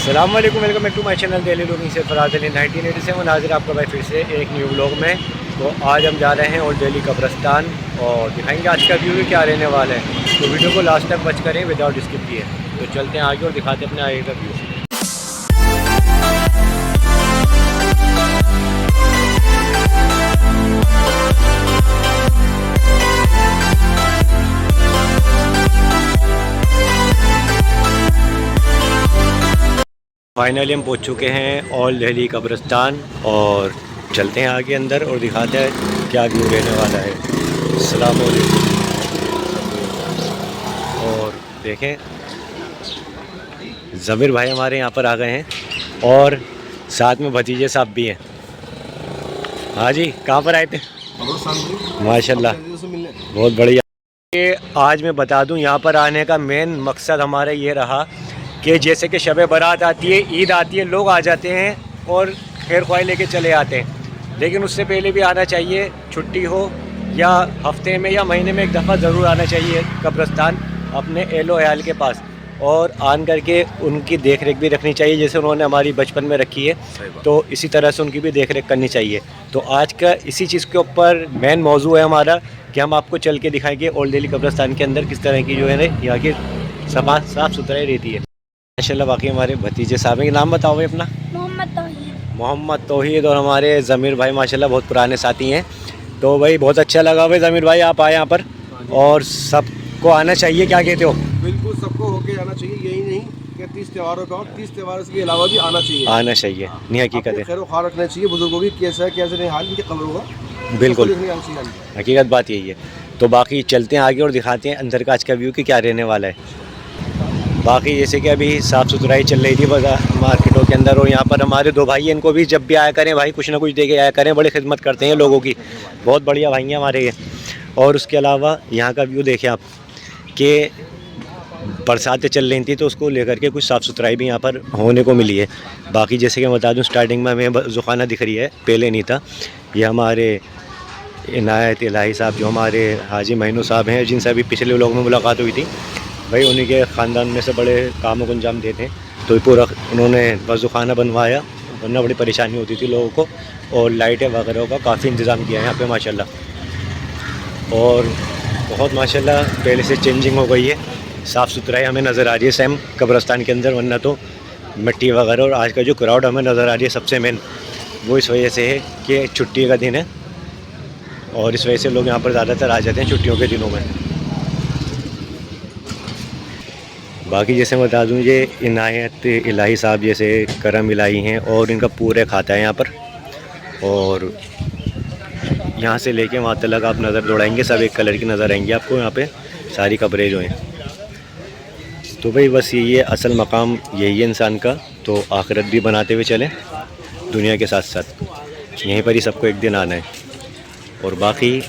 अस्सलामुअलैकुम, welcome back to my channel daily looking से फराज अली 1987 हाजिर आपका भाई फिर से एक न्यू ब्लॉग में। तो आज हम जा रहे हैं ओल्ड दिल्ली कब्रस्तान और दिखाएंगे आज का व्यू क्या रहने वाला है। तो वीडियो को लास्ट तक वॉच करें विदाउट स्किप किए। तो चलते हैं आगे और दिखाते हैं अपने आगे का व्यू। फाइनली हम पहुंच चुके हैं ओल्ड दिल्ली कब्रिस्तान और चलते हैं आगे अंदर और दिखाते हैं क्या व्यू रहने वाला है। अस्सलाम वालेकुम। और देखें ज़मीर भाई हमारे यहाँ पर आ गए हैं और साथ में भतीजे साहब भी हैं। हाँ जी, कहाँ पर आए थे? माशाल्लाह, बहुत बढ़िया। ये आज मैं बता दूं, यहाँ पर आने का मेन मकसद हमारा ये रहा कि जैसे कि शब बारात आती है, ईद आती है, लोग आ जाते हैं और खैर ख्वाही लेके चले आते हैं, लेकिन उससे पहले भी आना चाहिए। छुट्टी हो या हफ्ते में या महीने में एक दफ़ा ज़रूर आना चाहिए कब्रिस्तान अपने एहलो अयाल के पास और आन करके उनकी देख रेख भी रखनी चाहिए जैसे उन्होंने हमारी बचपन में रखी है, तो इसी तरह से उनकी भी देख रेख करनी चाहिए। तो आज का इसी चीज़ के ऊपर मेन मौजू है हमारा कि हम आपको चल के दिखाएंगे ओल्ड दिल्ली कब्रिस्तान के अंदर किस तरह की जो है ना यहाँ की साफ़ सुथराई रहती है। माशाल्लाह। बाकी हमारे भतीजे साहब के नाम बताओ भाई अपना। मोहम्मद तौहीद और हमारे ज़मीर भाई माशाल्लाह बहुत पुराने साथी हैं। तो भाई बहुत अच्छा लगा भाई ज़मीर भाई आप आए यहाँ पर और सबको आना चाहिए, क्या कहते हो? बिल्कुल, सबको होके आना चाहिए। यही नहीं कि 30 त्योहारों का और 30 त्योहारों के अलावा भी आना चाहिए। नहीं हकीकत है, खैर ख्याल रखना चाहिए बुजुर्गों की, कैसा नहीं हाल इनके कब्रों का। बिल्कुल हकीकत बात यही है। तो बाकी चलते हैं आगे और दिखाते हैं अंदर का आज का व्यू कि क्या रहने वाला है। बाकी जैसे कि अभी साफ़ सुथराई चल रही थी बाजार मार्केटों के अंदर और यहाँ पर हमारे दो भाई हैं, इनको भी जब भी आया करें भाई कुछ ना कुछ दे के आया करें, बड़ी खिदमत करते हैं लोगों की, बहुत बढ़िया भाई हैं हमारे ये। और उसके अलावा यहाँ का व्यू देखें आप कि बरसातें चल रही थी तो उसको लेकर के कुछ साफ़ सुथराई भी यहाँ पर होने को मिली है। बाकी जैसे कि मैं बता दूँ स्टार्टिंग में हमें जुखाना दिख रही है, पहले नहीं था। ये हमारे इनायत इलाही साहब जो हमारे हाजी महीनू साहब हैं जिनसे अभी पिछले लोगों में मुलाकात हुई थी, भाई उन्हीं के ख़ानदान में से बड़े कामों को अंजाम देते हैं। तो पूरा उन्होंने वज़ूखाना बनवाया, वरना बड़ी परेशानी होती थी लोगों को, और लाइटें वगैरह का काफ़ी इंतज़ाम किया है यहाँ पे माशाल्लाह। और बहुत माशाल्लाह पहले से चेंजिंग हो गई है, साफ़ सुथराई हमें नज़र आ रही है सेम कब्रिस्तान के अंदर, वरना तो मिट्टी वगैरह। और आज का जो क्राउड हमें नज़र आ रही है सबसे मेन वो इस वजह से है कि छुट्टी का दिन है और इस वजह से लोग यहाँ पर ज़्यादातर आ जाते हैं छुट्टियों के दिनों में। बाकी जैसे बता दूँ ये इनायत इलाही साहब जैसे करम इलाही हैं और इनका पूरे खाता है यहाँ पर, और यहाँ से लेके वहाँ तक आप नज़र दौड़ाएंगे सब एक कलर की नज़र आएंगी आपको यहाँ पे सारी कब्रें जो हैं। तो भाई बस ये असल मकाम यही है इंसान का, तो आखिरत भी बनाते हुए चलें दुनिया के साथ साथ, यहीं पर ही सबको एक दिन आना है। और बाकी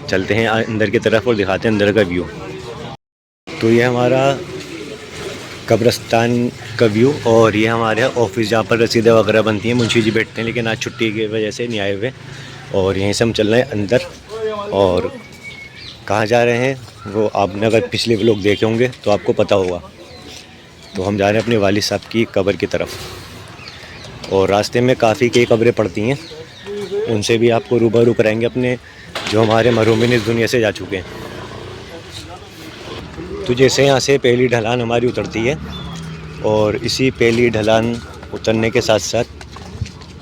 चलते हैं अंदर की तरफ और दिखाते हैं अंदर का व्यू। तो ये हमारा कब्रिस्तान का व्यू और ये हमारे ऑफिस जहाँ पर रसीदें वगैरह बनती हैं, मुंशी जी बैठते हैं, लेकिन आज छुट्टी की वजह से नहीं आए हुए। और यहीं से हम चल रहे हैं अंदर, और कहाँ जा रहे हैं वो आपने अगर पिछले व्लॉग देखे होंगे तो आपको पता होगा। तो हम जा रहे हैं अपने वालिद साहब की कब्र की तरफ, और रास्ते में काफ़ी कई कब्रें पड़ती हैं, उनसे भी आपको रूबरू कराएंगे अपने जो हमारे मरहूमिन इस दुनिया से जा चुके हैं। तो जैसे यहाँ से पहली ढलान हमारी उतरती है और इसी पहली ढलान उतरने के साथ साथ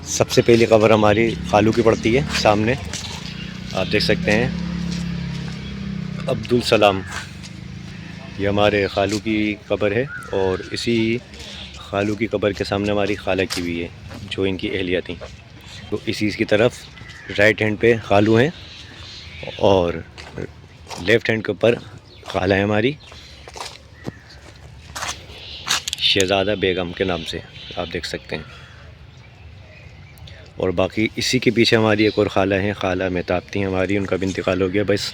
सबसे पहली कब्र हमारी खालू की पड़ती है। सामने आप देख सकते हैं अब्दुल सलाम, ये हमारे खालू की कब्र है, और इसी खालू की कब्र के सामने हमारी खाला की भी है जो इनकी अहलिया थी। तो इसी की तरफ राइट हैंड पे खालू हैं और लेफ़्ट हैंड के ऊपर खाला है हमारी शहज़ादा बेगम के नाम से, आप देख सकते हैं। और बाकी इसी के पीछे हमारी एक और खाला है, खाला मेहताब थी हमारी, उनका भी इंतकाल हो गया। बस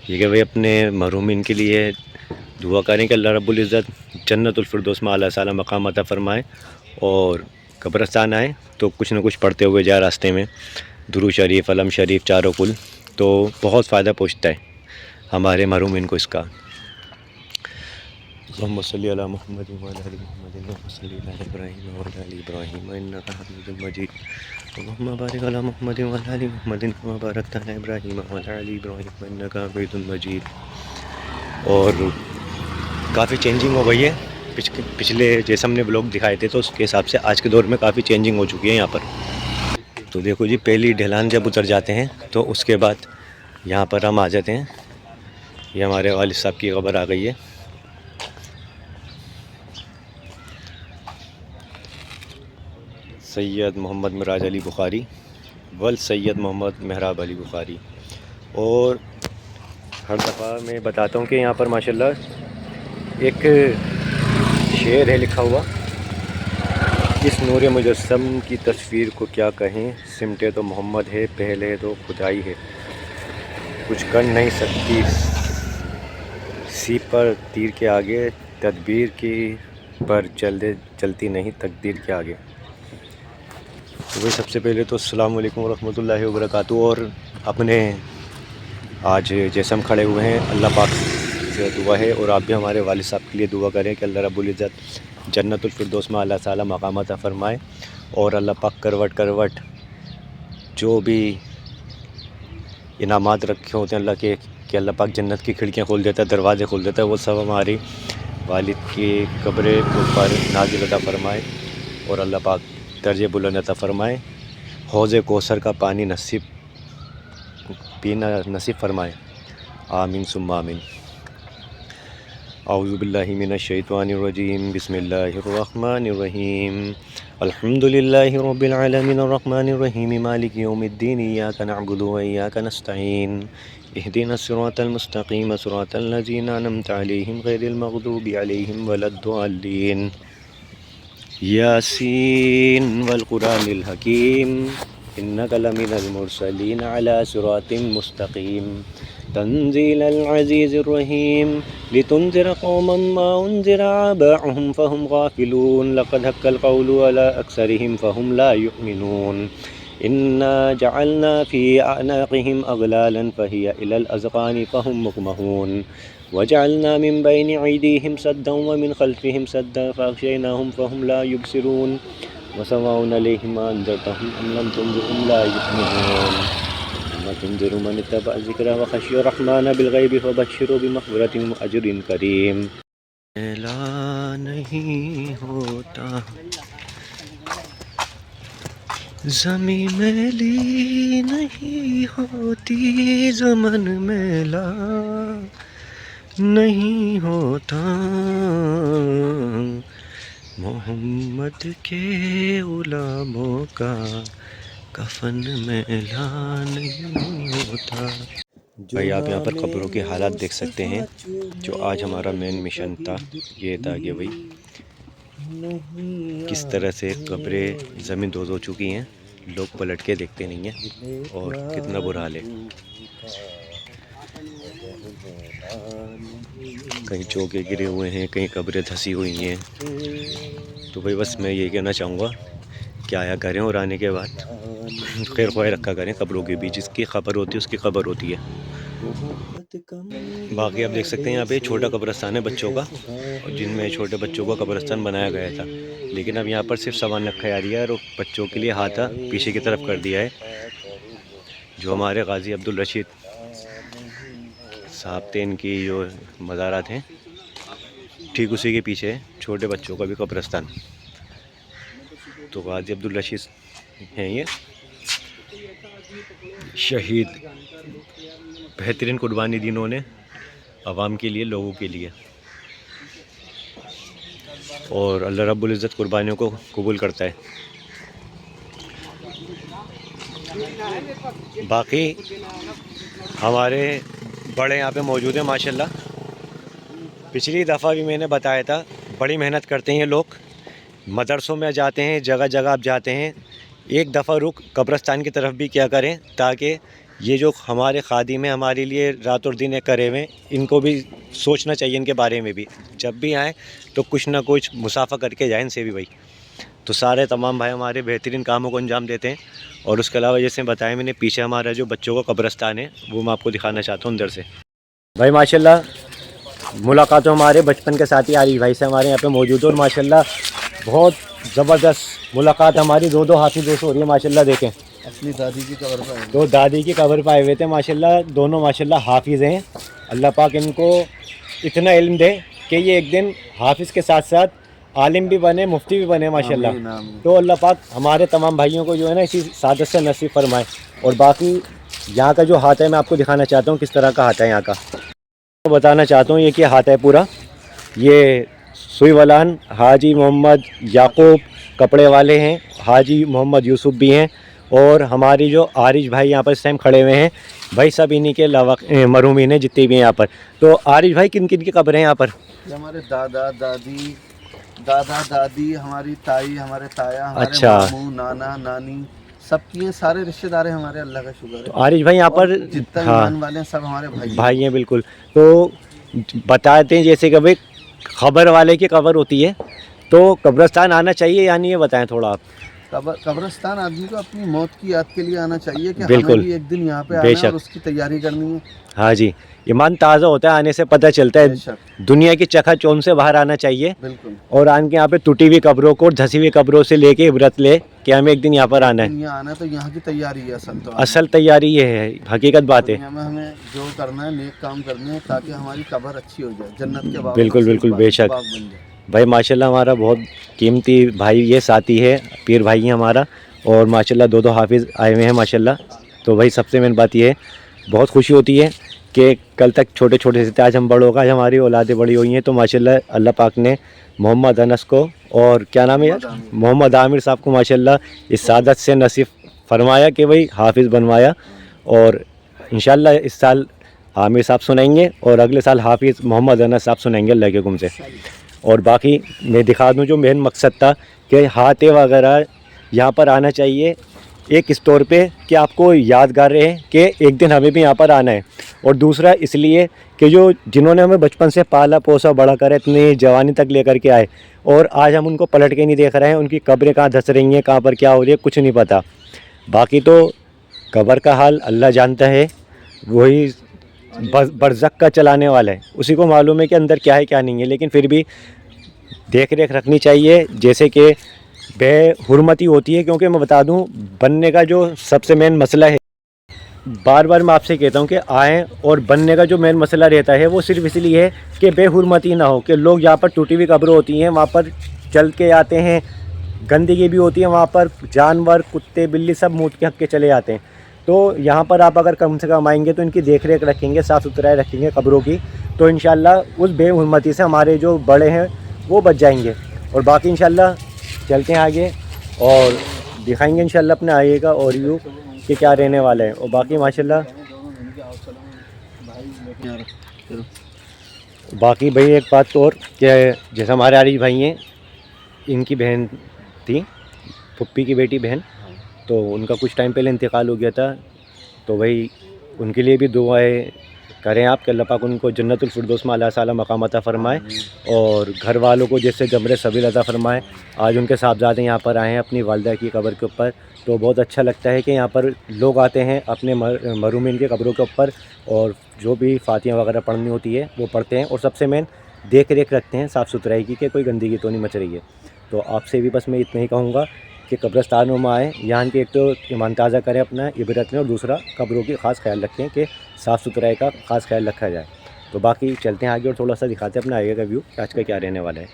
ये कि भाई अपने मरहूमिन के लिए दुआ करें कि अल्लाह रब्बुल इज़्ज़त जन्नतुल फिरदौस में आला साला मकाम अता फ़रमाए, और कब्रिस्तान आए तो कुछ ना कुछ पढ़ते हुए जाए रास्ते में, दुरूद शरीफ अलम शरीफ चारों कुल, तो बहुत फ़ायदा पहुँचता है हमारे मरहूमिन को इसका। अल्लाहुम्मा सल्लि अला मुहम्मद व अला आलि मुहम्मद व सल्लि अला इब्राहीम व अला आलि इब्राहीम इन्नका हमीदुम मजीद। अल्लाहुम्मा बारिक अला मुहम्मद व अला आलि मुहम्मद व बारकता अला इब्राहीम व अला आलि इब्राहीम इन्नका हमीदुम मजीद। और काफ़ी चेंजिंग हो गई है पिछले जैसे हमने ब्लॉग दिखाए थे, तो उसके हिसाब से आज के दौर में काफ़ी चेंजिंग हो चुकी है यहाँ पर। तो देखो जी, पहली ढलान जब उतर जाते हैं तो उसके बाद यहाँ पर हम आ जाते हैं। ये हमारे वालिद साहब की खबर आ गई है। सैयद मोहम्मद मिराज अली बुखारी वल सैयद मोहम्मद मेहराब अली बुखारी। और हर दफ़ा मैं बताता हूँ कि यहाँ पर माशाल्लाह एक शेर है लिखा हुआ, इस नूर मुजस्सम की तस्वीर को क्या कहें, सिमटे तो मोहम्मद है, पहले तो खुदाई है, कुछ कर नहीं सकती सीप पर तीर के आगे, तदबीर की पर चलती नहीं तकदीर के आगे। तो भाई सबसे पहले तो अस्सलाम वालेकुम रहमतुल्लाहि व बरकातहू। और अपने आज जैसे हम खड़े हुए हैं, अल्लाह पाक से दुआ है, और आप भी हमारे वालिद साहब के लिए दुआ करें कि अल्लाह रब्बुल इज़्ज़त जन्नतुल फिरदौस में अल्लाह ताला मकाम अता फ़रमाए। और अल्लाह पाक करवट करवट जो भी इनामात रखे होते हैं अल्लाह के, कि अल्लाह पाक जन्नत की खिड़कियाँ खोल देता है, दरवाज़े खोल देता है, वो सब हमारी वालिद की कब्र के ऊपर नाज़िल अता फ़रमाए। और अल्लाह पाक दर्जे बुलंद अता फ़रमाए, हौज़े कौसर का पानी पीना नसीब फ़रमाए। आमीन सुम्मा आमीन। औज़ु बिल्लाहि मिनश शैतानिर रजीम, बिस्मिल्लाहिर रहमानिर रहीम, अल्हम्दुलिल्लाहि रब्बिल आलमीन अर्रहमानिर रहीम, मालिकि यौमिद्दीन, इय्याका नअबुदु व इय्याका नस्तईन, इहदिनस सिरातल मुस्तक़ीम, सिरातल लज़ीना अनअमता अलैहिम गैरिल मग़दूबि अलैहिम वलद्दॉल्लीन। यासीन वल कुरानिल हकीम, इन्नका लमिनल मुरसलीन अला सिरातिम मुस्तक़ीम, तंज़ीलल अज़ीज़िर रहीम, लितुनज़िरा क़ौमम मा उनज़िरा आबाउहुम फ़हुम गाफ़िलून, लक़द हक़्क़ल क़ौलु अला अक्सरिहिम फ़हुम ला युमिनून, इन्ना जअलना फ़ी अअनाक़िहिम अग़लालन फ़हिय इलल अज़क़ानि फ़हुम मुक़महून, वजअलना मिन बैनि अयदीहिम सद्दन व मिन ख़ल्फ़िहिम सद्दन फ़अग़शयनाहुम फ़हुम ला युबसिरून, वसवाउन अलैहिम अअन्ज़रतहुम अम लम तुनज़िरहुम ला युमिनून, इन्नमा तुनज़िरु मन इत्तबअ ज़िक्र व ख़शियर रहमान बिलग़ैबि फ़बश्शिरहु बिमग़फ़िरतिन व अज्रिन करीम। मेला नहीं होता ज़मीं मेली नहीं होती, ज़मन मेला नहीं होता, मोहम्मद के ग़ुलामों का कफन मेला नहीं होता। भाई आप यहाँ पर कब्रों के हालात देख सकते हैं। जो आज हमारा मेन मिशन था ये था कि भाई किस तरह से कब्रें ज़मीन दोज़ हो चुकी हैं, लोग पलट के देखते नहीं हैं, और कितना बुरा हाल है। कहीं चौके गिरे हुए हैं, कहीं कब्रें धंसी हुई हैं। तो भाई बस मैं ये कहना चाहूँगा कि आया करें, और आने के बाद खैर ख्वाह रखा करें। कब्रों के बीच जिसकी खबर होती है उसकी खबर होती है। बाकी आप देख सकते हैं यहाँ पे छोटा कब्रिस्तान है बच्चों का, जिनमें छोटे बच्चों का कब्रिस्तान बनाया गया था, लेकिन अब यहाँ पर सिर्फ सामान रखा जा रही है, और बच्चों के लिए हाथा पीछे की तरफ कर दिया है। जो हमारे गाजी अब्दुल रशीद साहब थे, इनकी जो मज़ारात हैं ठीक उसी के पीछे है छोटे बच्चों का भी कब्रिस्तान। तो गाजी अब्दुल रशीद हैं ये शहीद, बेहतरीन कुर्बानी दी इन्होंने आवाम के लिए, लोगों के लिए, और अल्लाह रब्बुल इज़्ज़त कुर्बानियों को कबूल करता है। बाकी हमारे बड़े यहाँ पे मौजूद हैं माशाल्लाह। पिछली दफ़ा भी मैंने बताया था, बड़ी मेहनत करते हैं ये लोग, मदरसों में जाते हैं, जगह जगह आप जाते हैं। एक दफ़ा रुक कब्रिस्तान की तरफ भी क्या करें, ताकि ये जो हमारे खादिम हैं, हमारे लिए रात और दिन करे हुए, इनको भी सोचना चाहिए इनके बारे में भी। जब भी आएँ तो कुछ ना कुछ मुसाफ़ा करके जाएँ इनसे भी भाई। तो सारे तमाम भाई हमारे बेहतरीन कामों को अंजाम देते हैं। और उसके अलावा जैसे बताया मैंने, पीछे हमारा जो बच्चों का कब्रिस्तान है वो मैं आपको दिखाना चाहता हूँ अंदर से। भाई माशाल्लाह मुलाकात तो हमारे बचपन के साथी आरिफ भाई से हमारे यहाँ पे मौजूद है और माशाल्लाह बहुत ज़बरदस्त मुलाकात हमारी दो हाथी दोस्त हो रही है माशाल्लाह। देखें अपनी दादी की कब्र पर तो दादी की कब्र पर आए हुए थे माशाल्लाह, दोनों माशाल्लाह हाफिज़ हैं। अल्लाह पाक इनको इतना इल्म दे कि ये एक दिन हाफिज़ के साथ साथ आलिम भी बने, मुफ्ती भी बने माशाल्लाह। आमीन, आमीन। तो अल्लाह पाक हमारे तमाम भाइयों को जो है ना इसी सादत से नसीब फरमाए। और बाकी यहाँ का जो हाथ है मैं आपको दिखाना चाहता हूँ किस तरह का हाथ है यहाँ का। तो बताना चाहता हूँ ये क्या हाथ है पूरा। ये सुईवलान हाजी मोहम्मद याकूब कपड़े वाले हैं, हाजी मोहम्मद यूसुफ भी हैं और हमारी जो आरिश भाई यहाँ पर इस टाइम खड़े हुए हैं भाई सब इन्हीं के मरूमीन हैं जितने भी हैं यहाँ पर। तो आरिश भाई किन किन की कब्रें हैं यहाँ पर? ये हमारे दादा दादी, हमारी ताई, हमारे ताया, हमारे अच्छा। मामू, नाना नानी सबकी हैं, सारे रिश्तेदार हैं हमारे, अल्लाह का शुक्र तो है। आरिश भाई यहाँ पर जितना हाँ ईमान वाले हैं सब हमारे भाई भाई हैं बिल्कुल। तो बताते हैं जैसे कि भाई खबर वाले की कब्र होती है तो कब्रस्तान आना चाहिए यानी ये बताएं थोड़ा आप। कब्रस्तान आदमी को अपनी मौत की याद के लिए आना चाहिए कि बिल्कुल। हमें भी एक दिन यहाँ पे आना है बेशक। और उसकी तैयारी करनी है। हाँ जी, ईमान ताज़ा होता है, आने से पता चलता है बेशक, दुनिया की चकाचौंध से बाहर आना चाहिए। बिल्कुल। और आन के यहाँ पे टूटी हुई कब्रों को, धसी हुई कब्रों से लेके इबरत ले कि हमें एक दिन यहाँ पर आना है। दुनिया आना है तो यहाँ की तैयारी है असल तो। असल तैयारी ये है, हकीकत बात है। दुनिया में हमें जो करना है नेक काम करने हैं ताकि हमारी कब्र अच्छी हो जाए, जन्नत के बाग बिल्कुल बिल्कुल बेशक बाग बन जाए। भाई माशाल्लाह हमारा बहुत कीमती भाई ये साथी है, पीर भाई है हमारा और माशाल्लाह दो हाफिज़ आए हुए हैं माशाल्लाह। तो भाई सबसे मेन बात ये है, बहुत खुशी होती है कि कल तक छोटे छोटे से थे, आज हम बड़ों का, आज हमारी औलादें बड़ी हुई हैं। तो माशाल्लाह अल्लाह पाक ने मोहम्मद अनस को और क्या नाम है यार, मोहम्मद आमिर साहब को माशाल्लाह इस सादत से नसीब फरमाया कि भाई हाफिज़ बनवाया। और इंशाल्लाह इस साल आमिर साहब सुनाएंगे और अगले साल हाफिज़ मोहम्मद अनस साहब सुनाएंगे अल्लाह के हुक्म से। और बाकी मैं दिखा दूं जो मेन मकसद था कि हाथे वगैरह यहाँ पर आना चाहिए एक इस तौर पे कि आपको यादगार रहे कि एक दिन हमें भी यहाँ पर आना है। और दूसरा इसलिए कि जो जिन्होंने हमें बचपन से पाला पोसा बड़ा करा, इतनी जवानी तक लेकर के आए और आज हम उनको पलट के नहीं देख रहे हैं, उनकी कब्रें कहाँ धंस रही हैं, कहाँ पर क्या हो रही है कुछ नहीं पता। बाकी तो कब्र का हाल अल्लाह जानता है, वही बरज़ख का चलाने वाला है, उसी को मालूम है कि अंदर क्या है क्या नहीं है। लेकिन फिर भी देख रेख रखनी चाहिए जैसे कि बेहुरमती होती है। क्योंकि मैं बता दूं बनने का जो सबसे मेन मसला है, बार बार मैं आपसे कहता हूं कि आएँ, और बनने का जो मेन मसला रहता है वो सिर्फ इसलिए है कि बेहुरमती ना हो, कि लोग यहाँ पर टूटी हुई कब्रें होती हैं वहाँ पर चल के आते हैं, गंदगी भी होती है वहाँ पर, जानवर कुत्ते बिल्ली सब मूत के हक के चले जाते हैं। तो यहाँ पर आप अगर कम से कम आएंगे तो इनकी देख रेख रखेंगे, साफ़ सुथराई रखेंगे कब्रों की, तो इंशाल्लाह उस बेहुरमती से हमारे जो बड़े हैं वो बच जाएंगे। और बाकी इंशाल्लाह चलते हैं आगे और दिखाएंगे इंशाल्लाह अपने आगे का और यू कि क्या रहने वाला है। और बाकी माशाल्लाह बाकी भाई एक बात तो और कि जैसे हमारे आरिफ भाई हैं, इनकी बहन थी, पुप्पी की बेटी बहन, तो उनका कुछ टाइम पहले इंतकाल हो गया था। तो भाई उनके लिए भी दुआएं करें आप कि अल्लाह पाक उनको जन्नतुल फिरदौस में अल्लाह ताला मकाम अता फ़रमाए और घर वालों को जैसे जमरे सबील अता फ़रमाए। आज उनके साहबजादे यहाँ पर आए हैं अपनी वालदा की कब्र के ऊपर, तो बहुत अच्छा लगता है कि यहाँ पर लोग आते हैं अपने मरूमीन के कब्रों के ऊपर और जो भी फातिहा वगैरह पढ़नी होती है वो पढ़ते हैं। और सबसे मेन देख रेख रखते हैं साफ़ सुथराई की कि कोई गंदगी तो नहीं मच रही है। तो आपसे भी बस मैं इतना ही कहूँगा कि कब्रस्तानों में आएँ, यहाँ के एक तो ईमान ताज़ा करें अपना इबरत में, और दूसरा कब्रों की ख़ास ख्याल रखें कि साफ़ सुथराई का ख़ास ख्याल रखा जाए। तो बाकी चलते हैं आगे और थोड़ा सा दिखाते हैं अपना आगे का व्यू आज का क्या रहने वाला है।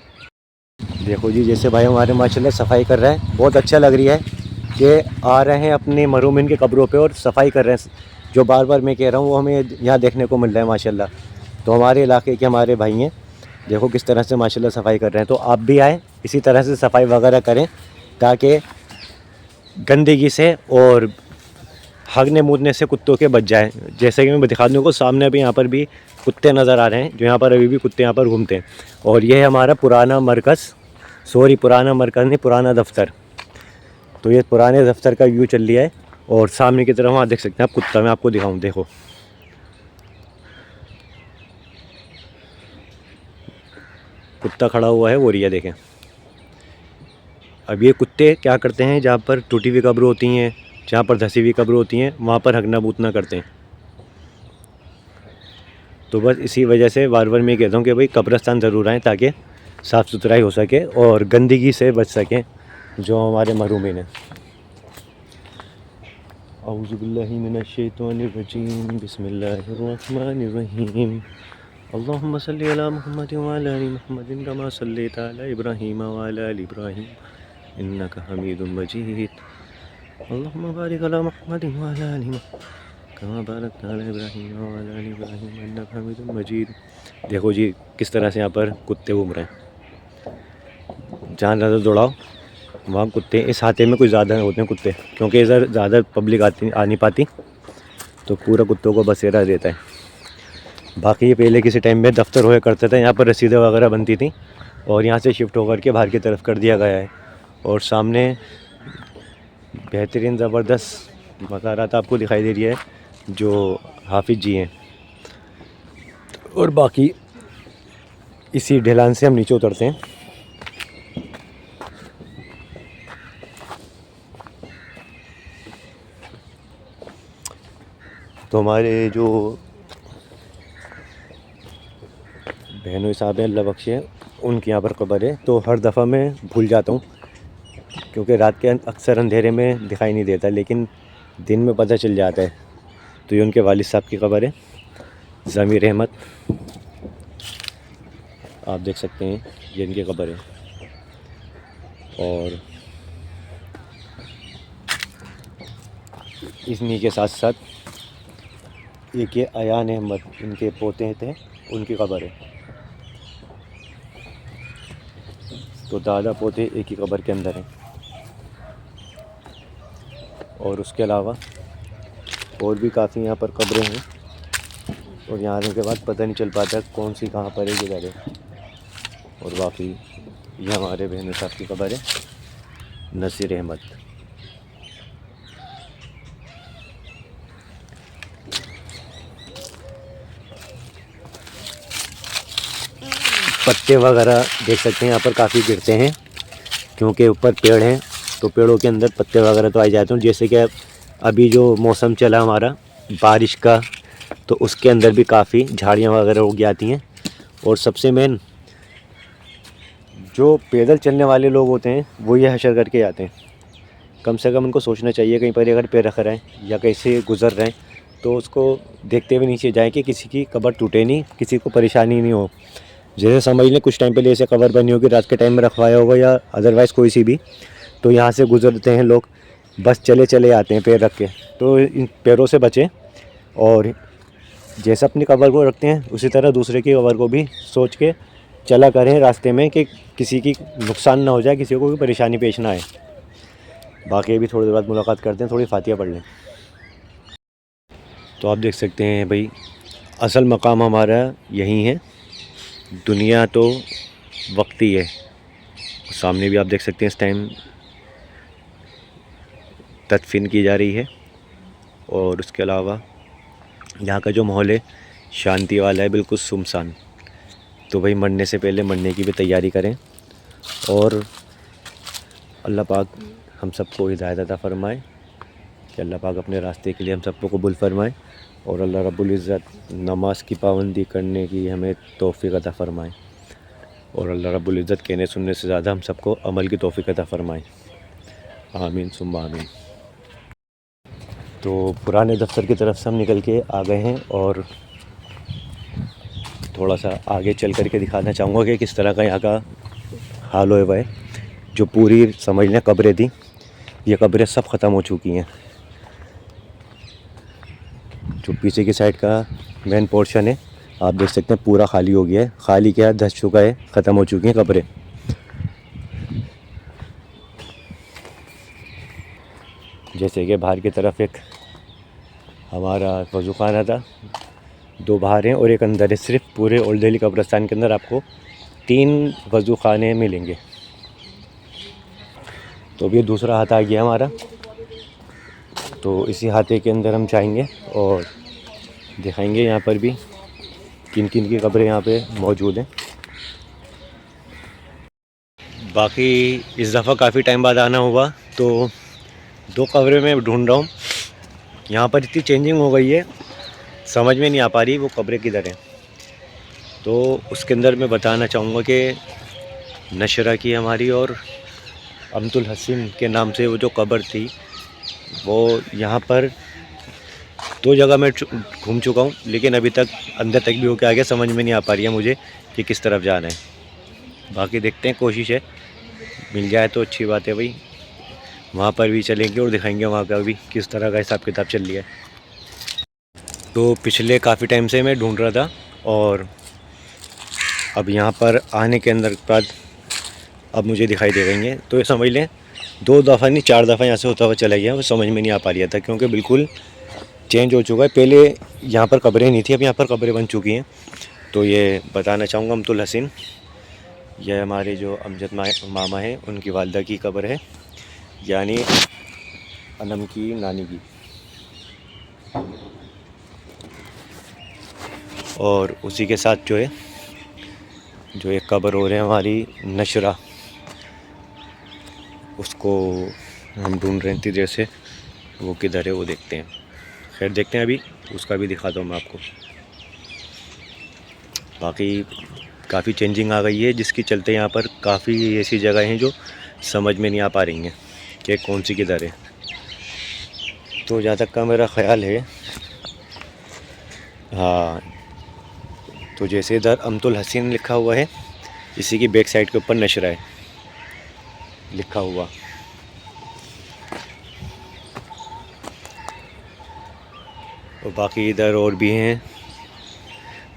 देखो जी जैसे भाई हमारे माशाल्लाह सफाई कर रहे हैं, बहुत अच्छा लग रही है कि आ रहे हैं अपने मरूमिन के कब्रों पे और सफाई कर रहे हैं। जो बार बार मैं कह रहा हूँ वो हमें यहाँ देखने को मिल रहा है माशाल्लाह। तो हमारे इलाके के हमारे भाई हैं, देखो किस तरह से माशाल्लाह सफाई कर रहे हैं। तो आप भी आएँ, इसी तरह से सफाई वगैरह करें ताकि गंदगी से और हगने मूदने से कुत्तों के बच जाए। जैसे कि मैं दिखा दूँ को सामने अभी यहाँ पर भी कुत्ते नज़र आ रहे हैं, जो यहाँ पर अभी भी कुत्ते यहाँ पर घूमते हैं। और ये है हमारा पुराना मरकज़, पुराना मरकज़ नहीं, पुराना दफ्तर। तो ये पुराने दफ्तर का व्यू चल रहा है और सामने की तरफ वहाँ देख सकते हैं आप कुत्ता, मैं आपको दिखाऊँ, देखो कुत्ता खड़ा हुआ है वो रिया देखें। अब ये कुत्ते क्या करते हैं, जहाँ पर टूटी हुई कब्र होती हैं, जहाँ पर धसी हुई कब्र होती हैं, वहाँ पर हगना बूतना करते हैं। तो बस इसी वजह से बार बार मैं कहता हूँ कि भाई कब्रिस्तान ज़रूर आएँ ताकि साफ़ सुथराई हो सके और गंदगी से बच सकें जो हमारे महरूमीन हैं। औज़ुबिल्लाहि मिनश्शैतानिर्रजीम बिस्मिल्लाहिर्रहमानिर्रहीम अल्लाहुम्मा सल्लि अला मुहम्मदिन व अला आलि मुहम्मदिन कमा सल्लैता अला इब्राहीम व अला आलि इब्राहीम इन्नका हमीदुम मजीद अल्लाहुम्मा बारिक अला मुहम्मदिन व अला आलि कमा बारकता अला इब्राहीम व अला आलि इब्राहीम इन्नका हमीदुम मजीद। देखो जी किस तरह से यहाँ पर कुत्ते घूम रहे हैं, जहाँ ज़्यादा दौड़ाओ वहाँ कुत्ते। इस हाथे में कुछ ज़्यादा होते हैं कुत्ते, क्योंकि इधर ज़्यादा पब्लिक आ नहीं पाती, तो पूरा कुत्तों को बसेरा देता है। बाकी ये पहले किसी टाइम में दफ्तर हुआ करता था, यहाँ पर रसीदें वगैरह बनती थी और यहाँ से शिफ्ट होकर के बाहर की तरफ कर दिया गया है। और सामने बेहतरीन ज़बरदस्त मज़ारात आपको दिखाई दे रही है जो हाफिज़ जी हैं। और बाकी इसी ढलान से हम नीचे उतरते हैं। तो हमारे जो बहनों साहब हैं अल्लाह बख्शे, उनके यहाँ पर कब्र है। तो हर दफ़ा मैं भूल जाता हूँ क्योंकि रात के अक्सर अंधेरे में दिखाई नहीं देता, लेकिन दिन में पता चल जाता है। तो ये उनके वालिद साहब की कब्र है, ज़मीर अहमद, आप देख सकते हैं ये इनकी कब्र है। और इन्हीं के साथ साथ एक ये अयान अहमद, इनके पोते थे, उनकी कब्र है। तो दादा पोते एक ही कब्र के अंदर हैं। और उसके अलावा और भी काफ़ी यहाँ पर कब्रें हैं, और यहाँ आने के बाद पता नहीं चल पाता कौन सी कहाँ पर है किधर है। और बाकी ये हमारे बहन साहब की कब्र है, नसीर अहमद। पत्ते वगैरह देख सकते हैं यहाँ पर काफ़ी गिरते हैं, क्योंकि ऊपर पेड़ हैं तो पेड़ों के अंदर पत्ते वगैरह तो आ जाते हैं। जैसे कि अभी जो मौसम चला हमारा बारिश का, तो उसके अंदर भी काफ़ी झाड़ियाँ वगैरह उग जाती हैं। और सबसे मेन जो पैदल चलने वाले लोग होते हैं वो ये हशर करके जाते हैं। कम से कम उनको सोचना चाहिए कहीं पर अगर पैर रख रहे हैं या कैसे गुज़र रहे हैं तो उसको देखते हुए नीचे जाएँ कि किसी की कब्र टूटे नहीं, किसी को परेशानी नहीं हो। जैसे समझ लें कुछ टाइम पहले ऐसे कब्र बनी होगी, रात के टाइम में रखवाया होगा या अदरवाइज़ कोई सी भी, तो यहाँ से गुज़रते हैं लोग, बस चले चले आते हैं पैर रख के। तो इन पैरों से बचें, और जैसे अपनी कब्र को रखते हैं उसी तरह दूसरे की कब्र को भी सोच के चला करें रास्ते में, कि किसी की नुकसान ना हो जाए, किसी को भी परेशानी पेश ना आए। बाकी अभी थोड़ी देर बाद मुलाकात करते हैं, थोड़ी फातिहा पढ़ लें। तो आप देख सकते हैं भाई असल मकाम हमारा यहीं है, दुनिया तो वक्ती है। सामने भी आप देख सकते हैं इस टाइम तदफीन की जा रही है। और उसके अलावा यहाँ का जो माहौल है शांति वाला है, बिल्कुल सुनसान। तो भाई मरने से पहले मरने की भी तैयारी करें, और अल्लाह पाक हम सबको हिदायत अता फरमाए कि अल्लाह पाक अपने रास्ते के लिए हम सबको कबूल फरमाए, और अल्लाह रब्बुल इज़्ज़त नमाज की पाबंदी करने की हमें तौफ़ीक़ अता फ़रमाए, और अल्लाह रब्बुल इज़्ज़त कहने सुनने से ज़्यादा हम सबको अमल की तौफ़ीक़ अता फ़रमाए। आमीन सुम्मा आमीन। तो पुराने दफ्तर की तरफ से हम निकल के आ गए हैं, और थोड़ा सा आगे चल कर के दिखाना चाहूँगा कि किस तरह का यहाँ का हाल हुआ है। जो पूरी समझ लें कब्रें थी, ये कब्रें सब ख़त्म हो चुकी हैं। जो पीछे की साइड का मेन पोर्शन है आप देख सकते हैं पूरा खाली हो गया है। खाली क्या, धंस चुका है, ख़त्म हो चुकी हैं कब्रें। जैसे कि बाहर की तरफ एक हमारा वज़ू खाना था, 2 बाहर हैं और एक अंदर है। सिर्फ पूरे ओल्ड दिल्ली कब्रिस्तान के अंदर आपको 3 वज़ू खाने मिलेंगे। तो अभी दूसरा हाथ आ गया हमारा, तो इसी हाथे के अंदर हम जाएंगे और दिखाएंगे यहाँ पर भी किन किन की कब्रें यहाँ पे मौजूद हैं। बाकी इस दफ़ा काफ़ी टाइम बाद आना हुआ, तो 2 कब्रें मैं ढूंढ रहा हूँ। यहाँ पर इतनी चेंजिंग हो गई है, समझ में नहीं आ पा रही वो कब्रें किधर हैं। तो उसके अंदर मैं बताना चाहूँगा कि नशरा की हमारी और अब्दुल हसीन के नाम से वो जो कब्र थी, वो यहाँ पर 2 जगह मैं घूम चुका हूँ, लेकिन अभी तक अंदर तक भी होके आ गया, समझ में नहीं आ पा रही है मुझे कि किस तरफ जाना है। बाकी देखते हैं, कोशिश है मिल जाए तो अच्छी बात है भाई। वहाँ पर भी चलेंगे और दिखाएंगे वहाँ का भी किस तरह का हिसाब किताब चल रहा है। तो पिछले काफ़ी टाइम से मैं ढूंढ रहा था, और अब यहाँ पर आने के अंदर बाद अब मुझे दिखाई दे रही हैं। तो ये समझ लें 2 दफ़ा नहीं 4 दफ़ा यहाँ से होता हुआ चला गया, वो समझ में नहीं आ पा रहा था क्योंकि बिल्कुल चेंज हो चुका है। पहले यहाँ पर कब्रें नहीं थी, अब यहाँ पर कब्रें बन चुकी हैं। तो ये बताना चाहूँगा अब्दुल हसीन, यह हमारे जो अमजद मामा हैं उनकी वालदा की कब्र है, यानी अनम की नानी की। और उसी के साथ जो एक कब्र हो रही है हमारी नशरा, उसको हम ढूंढ रहे हैं इतनी देर से, वो किधर है वो देखते हैं। खैर देखते हैं, अभी उसका भी दिखाता हूँ मैं आपको। बाकी काफ़ी चेंजिंग आ गई है, जिसकी चलते यहाँ पर काफ़ी ऐसी जगह हैं जो समझ में नहीं आ पा रही हैं कि कौन सी किधर है। तो जहाँ तक का मेरा ख़्याल है, हाँ, तो जैसे इधर अब्दुल हसीन लिखा हुआ है, इसी की बैक साइड के ऊपर नशरा है लिखा हुआ। और बाकी इधर और भी हैं।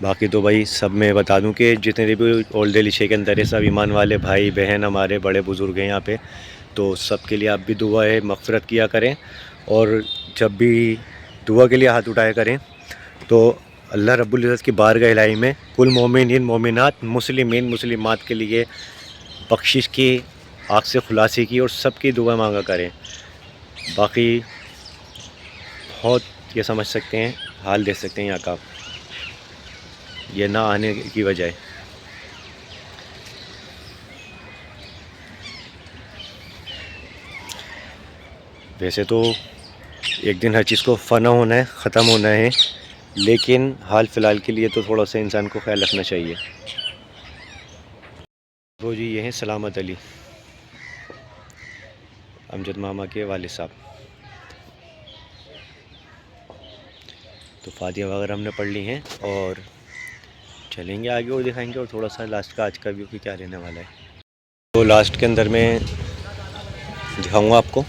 बाकी तो भाई सब मैं बता दूं कि जितने भी ओल्ड दिल्ली शहर के अंदर है, सब ईमान वाले भाई बहन हमारे बड़े बुज़ुर्ग हैं यहाँ पे। तो सब के लिए आप भी दुआ है मग़फ़िरत किया करें, और जब भी दुआ के लिए हाथ उठाया करें तो अल्लाह रब्बुल इज़्ज़त की बारगाह इलाही में कुल मोमिनीन मोमिनात मुस्लिमीन मुस्लिमात के लिए बख्शिश की, आग से खुलासी की, और सबकी दुआ मांगा करें। बाकी बहुत ये समझ सकते हैं, हाल देख सकते हैं यहाँ का, ये ना आने की वजह। वैसे तो एक दिन हर चीज़ को फ़ना होना है, ख़त्म होना है, लेकिन हाल फ़िलहाल के लिए तो थोड़ा सा इंसान को ख्याल रखना चाहिए। तो जी ये हैं सलामत अली, अमजद मामा के वालिद साहब। तो फातिहा वगैरह हमने पढ़ ली हैं, और चलेंगे आगे और दिखाएंगे, और थोड़ा सा लास्ट का आज का व्यू कि क्या रहने वाला है। तो लास्ट के अंदर मैं दिखाऊंगा आपको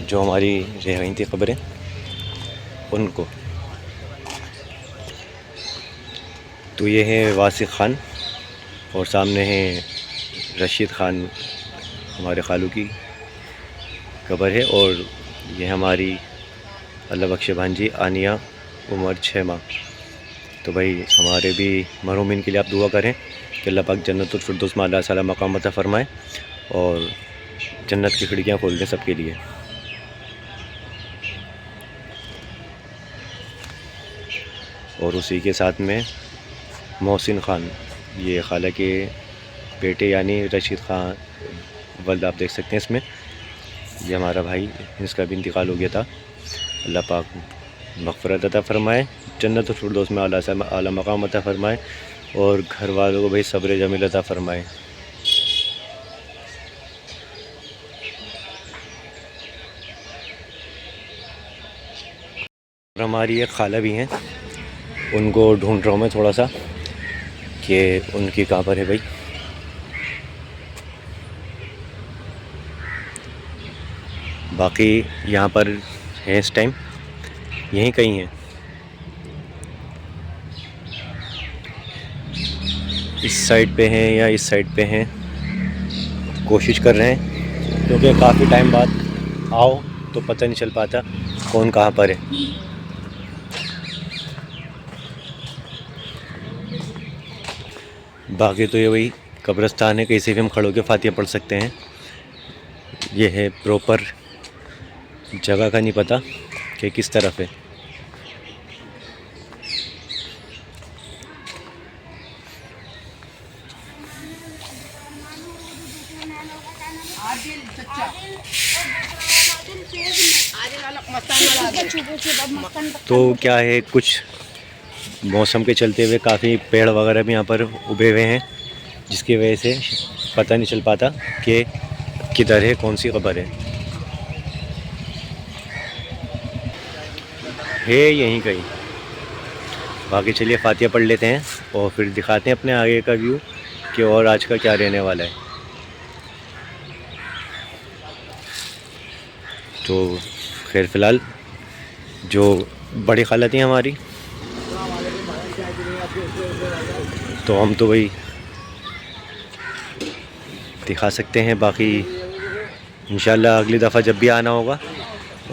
जो हमारी रह गई थी ख़बरें, उनको। तो ये है वासिक़ ख़ान, और सामने है रशीद ख़ान, हमारे खालू की कब्र है। और ये हमारी अल्लाह बख्शे भांजी आनिया, उम्र 6 माह। तो भाई हमारे भी मरहूमिन के लिए आप दुआ करें कि अल्लाह पाक जन्नतुल फिरदौस में अल्लाह ताला मकाम अता फ़रमाए, और जन्नत की खिड़कियाँ खोल दें सबके लिए। और उसी के साथ में मोहसिन ख़ान, ये खाला के बेटे यानी रशीद ख़ान वल्द, आप देख सकते हैं इसमें। ये हमारा भाई, इसका भी इंतकाल हो गया था। अल्लाह पाक मग़फ़िरत अता फ़रमाए, जन्नतुल फिरदौस में आला मकाम अता फ़रमाए, और घर वालों को भाई सब्र जमील अता फ़रमाए। और हमारी एक खाला भी हैं, उनको ढूंढ रहा हूँ मैं थोड़ा सा कि उनकी कहाँ पर है भाई। बाकी यहाँ पर है इस टाइम, यहीं कहीं है, इस साइड पे हैं या इस साइड पे हैं, कोशिश कर रहे हैं, क्योंकि काफ़ी टाइम बाद आओ तो पता नहीं चल पाता कौन कहाँ पर है। बाकी तो ये वही कब्रिस्तान है, कहीं से भी हम खड़े होकर फातिहा पढ़ सकते हैं। ये है प्रॉपर जगह का नहीं पता कि किस तरफ है। तो क्या है, कुछ मौसम के चलते हुए काफ़ी पेड़ वगैरह भी यहाँ पर उगे हुए हैं, जिसकी वजह से पता नहीं चल पाता कि किधर है, कौन सी खबर है यहीं कहीं। बाकी चलिए फातिहा पढ़ लेते हैं और फिर दिखाते हैं अपने आगे का व्यू कि और आज का क्या रहने वाला है। तो खैर फ़िलहाल जो बड़ी खाला थी हमारी, तो हम तो वही दिखा सकते हैं। बाकी इंशाल्लाह अगली दफ़ा जब भी आना होगा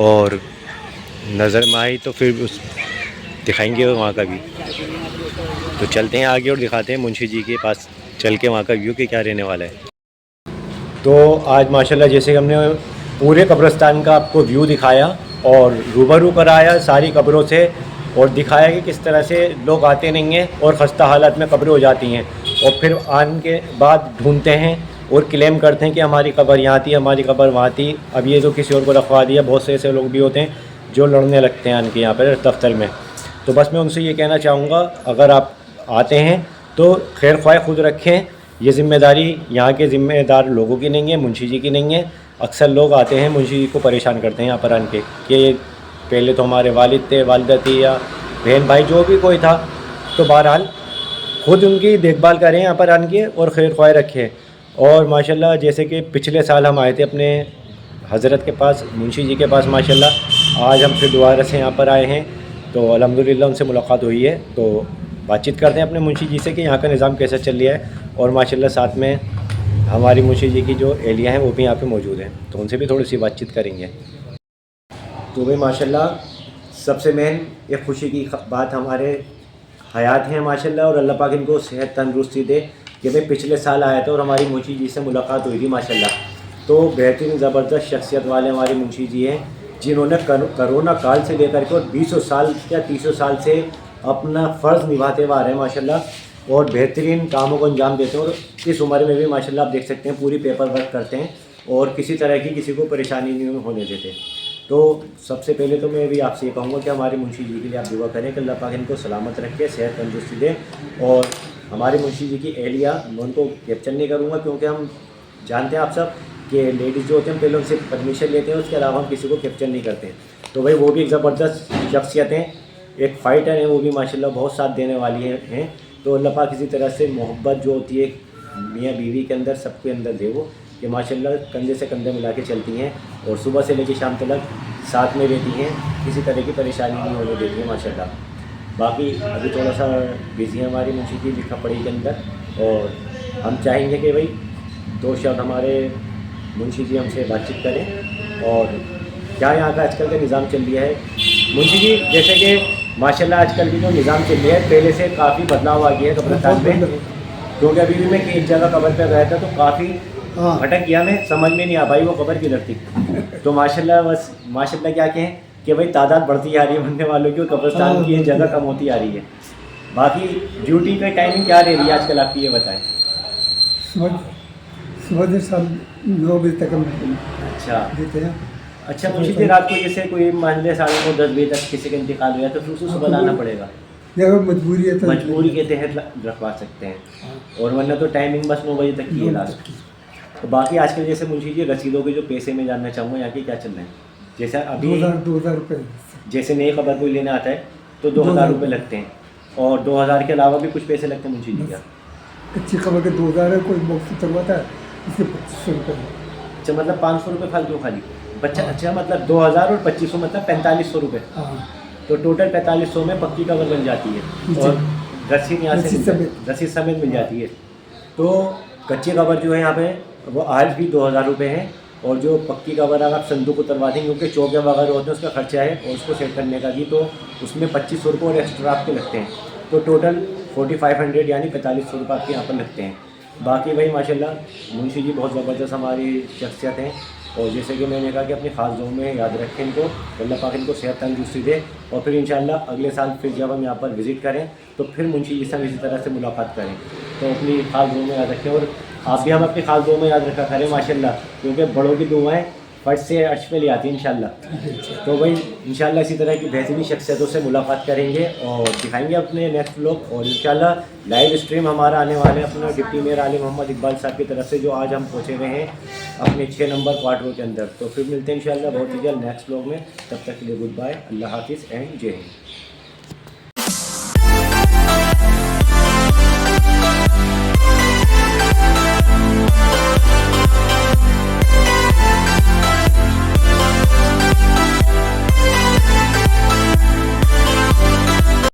और नज़र में आई तो फिर उस दिखाएंगे वहाँ का भी। तो चलते हैं आगे और दिखाते हैं मुंशी जी के पास चल के वहाँ का व्यू कि क्या रहने वाला है। तो आज माशाल्लाह जैसे कि हमने पूरे कब्रिस्तान का आपको व्यू दिखाया और रूबरू कराया सारी कब्रों से, और दिखाया कि किस तरह से लोग आते नहीं हैं और ख़स्ता हालत में कब्रें हो जाती हैं, और फिर आने के बाद ढूंढते हैं और क्लेम करते हैं कि हमारी कब्र यहाँ थी, हमारी कब्र वहाँ थी, अब ये तो किसी और को रखवा दिया। बहुत से ऐसे लोग भी होते हैं जो लड़ने लगते हैं आन के यहाँ पर दफ्तर में। तो बस मैं उनसे ये कहना चाहूँगा, अगर आप आते हैं तो खैर ख्वाह खुद रखें। ये ज़िम्मेदारी यहाँ के ज़िम्मेदार लोगों की नहीं है, मुंशी जी की नहीं है। अक्सर लोग आते हैं मुंशी जी को परेशान करते हैं यहाँ पर आन के कि पहले तो हमारे वालिद थे, वालिदा थी, या बहन भाई जो भी कोई था। तो बहरहाल खुद उनकी देखभाल करें यहाँ पर आन के और खैर ख्वाह रखें। और माशाल्लाह जैसे कि पिछले साल हम आए थे अपने हज़रत के पास, मुंशी जी के पास, माशाल्लाह आज हम फिर दोबारा से यहाँ पर आए हैं। तो अल्हम्दुलिल्लाह उनसे मुलाकात हुई है, तो बातचीत करते हैं अपने मुंशी जी से कि यहाँ का निज़ाम कैसा चल रहा है। और माशाल्लाह साथ में हमारी मुंशी जी की जो एहलिया हैं वो भी यहाँ पे मौजूद हैं, तो उनसे भी थोड़ी सी बातचीत करेंगे। तो भाई माशाल्लाह सबसे मेन एक खुशी की बात हमारे हयात हैं माशाल्लाह, और अल्लाह पाक इनको सेहत तंदुरुस्ती दे कि भाई पिछले साल आया था और हमारी मुंशी जी से मुलाकात हुई थी माशाल्लाह। तो बेहतरीन ज़बरदस्त शख्सियत वाले हमारे मुंशी जी हैं, जिन्होंने करोना काल से लेकर के और 20 साल या 30 साल से अपना फ़र्ज़ निभाते हुए आ रहे हैं माशाल्लाह, और बेहतरीन कामों को अंजाम देते हैं। और इस उम्र में भी माशाल्लाह आप देख सकते हैं पूरी पेपर वर्क करते हैं और किसी तरह की किसी को परेशानी नहीं होने देते। तो सबसे पहले तो मैं भी आपसे ये कहूँगा कि हमारे मुंशी जी के लिए आप दुआ करें कि अल्लाह पाक इनको सलामत रखे, सेहत तंदुरुस्ती दे। और हमारे मुंशी जी की एहलिया, मैं उनको कैप्चर नहीं करूँगा क्योंकि हम जानते हैं आप सब कि लेडीज़ जो होते हैं पहले उनसे परमिशन लेते हैं, उसके अलावा हम किसी को कैप्चर नहीं करते। तो भाई वो भी एक ज़बरदस्त शख्सियत हैं, एक फ़ाइटर हैं, वो भी माशाल्लाह बहुत साथ देने वाली हैं। तो अल्लाह पाक इसी तरह से मोहब्बत जो होती है मियाँ बीवी के अंदर, सबके अंदर दे वो कि माशाल्लाह कंधे से कंधे मिला के चलती हैं और सुबह से लेकर शाम तक साथ में रहती हैं, किसी तरह की परेशानी नहीं होने देती है माशाल्लाह। बाकी अभी थोड़ा सा बिज़ी है हमारी मुंशी जी लिखा पढ़ी के अंदर, और हम चाहेंगे कि भाई 2 शब्द हमारे मुंशी जी हमसे बातचीत करें और क्या यहाँ का आजकल का निज़ाम चल रहा है। मुंशी जी जैसे कि माशाल्लाह आजकल की जो निज़ाम चल रहा है पहले से काफ़ी बदलाव आ गया है कब्रिस्तान में, क्योंकि अभी भी मैं एक जगह कब्र पे गया था तो काफ़ी भटक गया, मैं समझ में नहीं आ पाई वो कब्र किधर थी। तो माशाल्लाह बस माशाल्लाह क्या कहें कि भाई तादाद बढ़ती जा रही है मरने वालों की और कब्रिस्तान की जगह कम होती आ रही है। बाकी ड्यूटी का टाइमिंग क्या रह रही है आजकल आपकी, ये बताएं। सुबह शाम 9 बजे तक हम अच्छा देते हैं। अच्छा मुंशी जी रात को जैसे कोई मान ले 9:30 10 बजे तक किसी का इंतकाल हुआ तो फिर उसको सुबह लाना पड़ेगा, देखो मजबूरी है तो मजबूरी के तहत रखवा सकते हैं, और वरना तो टाइमिंग बस 9 बजे तक की है लास्ट। तो बाकी आजकल जैसे मुंशी जी रसीदों के जो पैसे में जानना चाहूँगा यहाँ के क्या चल रहे हैं। जैसे अभी 2000 रुपये जैसे नई खबर कोई लेने आता है तो 2000 रुपये लगते हैं, और 2000 के अलावा भी कुछ पैसे लगते हैं मुंशी जी का। कच्ची खबर के 2000 है, कोई मुफ्त करवाता है इसके 2500 रुपये। अच्छा मतलब 500 रुपये फालतू खाली बच्चा। अच्छा मतलब 2000 और 2500 मतलब 4500 रुपये। हाँ तो टोटल 4500 में पक्की कवर बन जाती है और रसीद यहाँ से रसीद समेत मिल जाती है। तो कच्ची कवर जो है यहाँ पे वो आज भी 2000 रुपये है, और जो पक्की कवर अगर आप संदूक उतरवा देंगे क्योंकि चौके वगैरह होते हैं उसका खर्चा है और उसको सेट करने का भी, तो उसमें 2500 रुपये और एक्स्ट्रा आपके लगते हैं। तो टोटल 4500 यानी 4500 रुपये आपके यहाँ पर लगते हैं। बाकी भाई माशाल्लाह मुंशी जी बहुत ज़बरदस्त हमारी शख्सियत हैं, और जैसे कि मैंने कहा कि अपनी ख़ास दुआ में याद रखें इनको, अल्लाह पाक इनको सेहत तंदुरुस्ती दे। और फिर इंशाल्लाह अगले साल फिर जब हम यहाँ पर विज़िट करें तो फिर मुंशी जी से इसी तरह से मुलाकात करें। तो अपनी ख़ास दुआ में याद रखें, और आप भी हम अपनी ख़ास दुआ में याद रखा करें माशाल्लाह, क्योंकि बड़ों की दुआएं फट से अर्श पे ले आती है इंशाल्लाह। तो भाई इंशाल्लाह इसी तरह की बेहतरीन शख्सियतों से मुलाकात करेंगे और दिखाएंगे अपने नेक्स्ट व्लॉग। और इंशाल्लाह लाइव स्ट्रीम हमारा आने वाले हैं अपने डिप्टी मेयर आली मोहम्मद इकबाल साहब की तरफ से, जो आज हम पहुँचे हुए हैं अपने 6 नंबर क्वार्टरों के अंदर। तो फिर मिलते हैं इंशाल्लाह बहुत ही जल्द नेक्स्ट व्लॉग में। तब तक के लिए गुड बाय, अल्लाह हाफिज़ एंड जय हिंद।